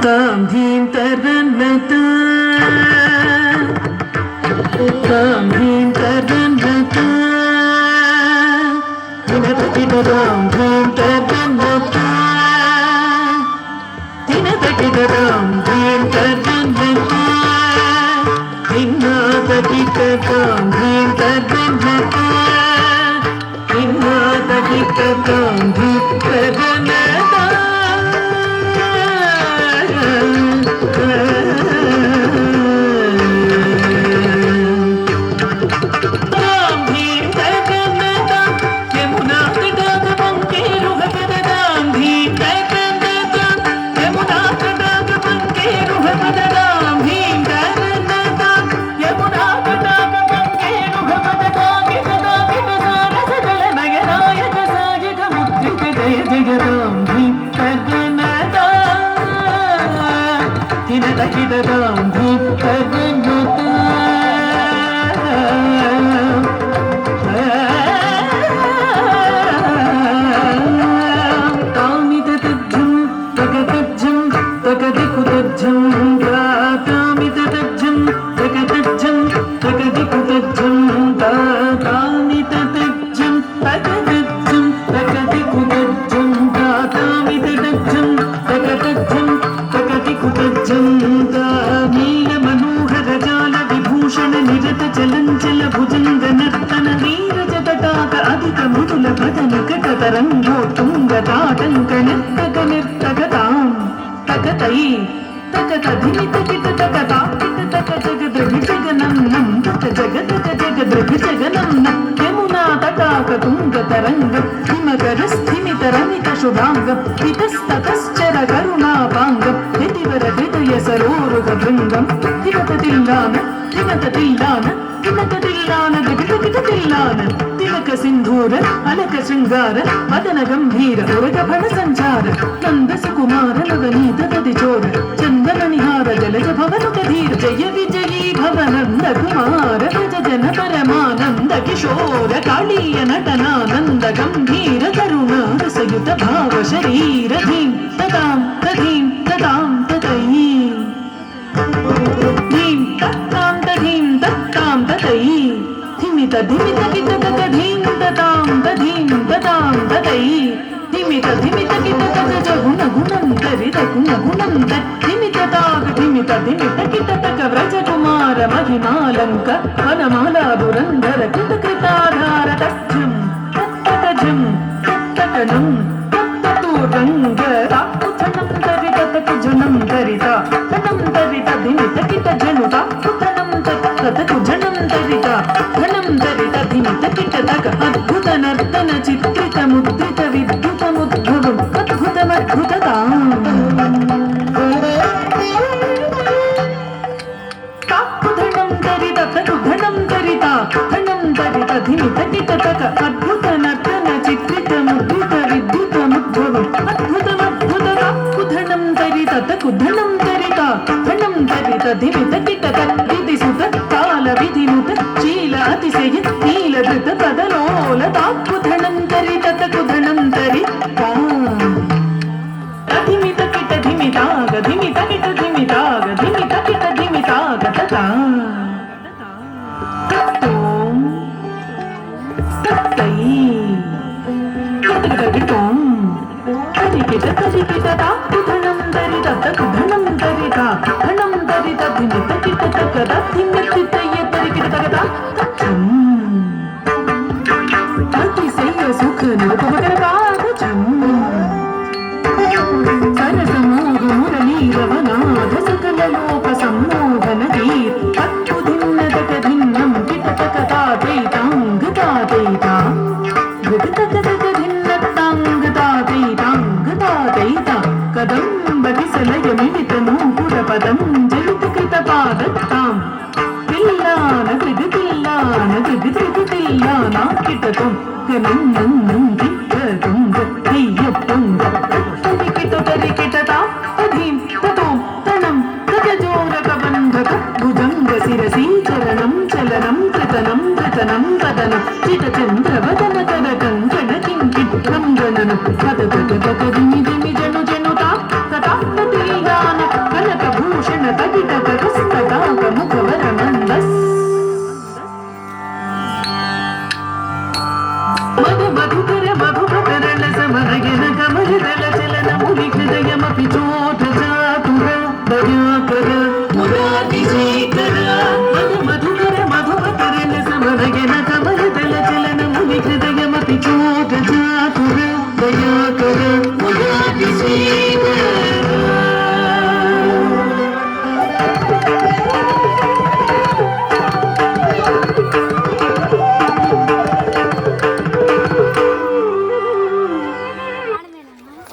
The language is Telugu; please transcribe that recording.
तां धीं तरन्नता तां धीं तरन्नता दिनतकिडतां धीं तरन्नता दिनतकिडतां धीं तरन्नता दिनतकिडतां धीं तरन्नता दिनतकिडतां धीं तरन्नता తిలక సింధూర అలక శృంగార మదన గంభీర ఉరగఫణ సంచార నంద సుకుమార నవనీత తది చోర చందన నిహార జలజ భవన కధీర జయ విజయీ భవనంద కుమార భజ జన పరమానంద కిశోర కాళీయ నటనానంద గంభీర కరుణా రసయుత భావ శరీర ధీం తదాం తధీం తదాం తతయీ ధీం తత్తాం తధీం తత్తాం తతయీ ధిమిత ధిమిత కిట తక ధీం తతాం తధీం తతాం తతయీ ధిమిత ధిమిత కిట తక జగుణ గుణం తరిత గుణ గుణం ధిమిత తాక ధిమిత ధిమిత కిట తక వ్రజ కుమార మహిమాలంక వనమాలా దురంధర కృత కృతాధార తజ్జం తత్తజం తత్తటనం తత్తతు రంగ తాకుథనం తరిత తక జనం తరిత ధనం తరిత ధిమిత కిట జనుత కుథనం తత్తతు జనం తరిత ధనం తరిత ధిమిత కిట తక అద్భుత నర్తన చిత్రిత ముద్రిత విద్యుత ముద్భవం అద్భుతమద్భుతతాం తాకుధనం తరిత తకుధనం తరిత ధనం తరిత ధిమిత కిట తక అద్భుత నర్తన చిత్రిత ముద్రిత విద్యుత ముద్భవం అద్భుతమద్భుతతాకుధనం తరిత తకుధనం తరిత ధనం తరిత ధిమిత కిట తక విధి సుత కాల విధినుత శీల అతిశయ నీల ధృత పదలోల తాకుధనం తరిత తకుధనం తరిత ధిమిత కిట ధిమితాగ ధిమిత కిట ధిమితాగ ధిమిత కిట ధిమితాగ తతా తత్తోం తత్తయీ తతగటం తరికిట తరికిట తాకుధనం తరిత తకుధనం తరిత ధనం తరిత ధిమిత కిట తకద ధిమితితయ తరికిట తగద తచ్చం అతిశయ సుఖ నిరపవకరపాదచం సరసమోహ మురళీరవనాథ సకల లోక సమ్మోహన వీర్ అద్భుతిన్న తక ధిన్నం కిట తక తాతైతాంగ తాతైతా గృతక తక ధిన్న తాంగ తాతైతాంగ తాతైతా కదంబ విసలయ మిళిత నూపుర పదం జలిత కృత పాదత్తాం తిల్లాన కృతి తిల్లాన కృతి కృతి తిల్లానా కిటకం గనందం కిటకం ధీయప్పం తరికిట తరికిట తా తధీం తతోం తనం తజోరక బంధక భుజంగ శిరసీ చరణం చలనం కృతనం కృతనం కదనం చిట చంద్ర వదన కర కంకణ కింకిట్ రంగనను పద పద పద దిమి దిమి జను జనుతా తతా తిల్లాన ధీం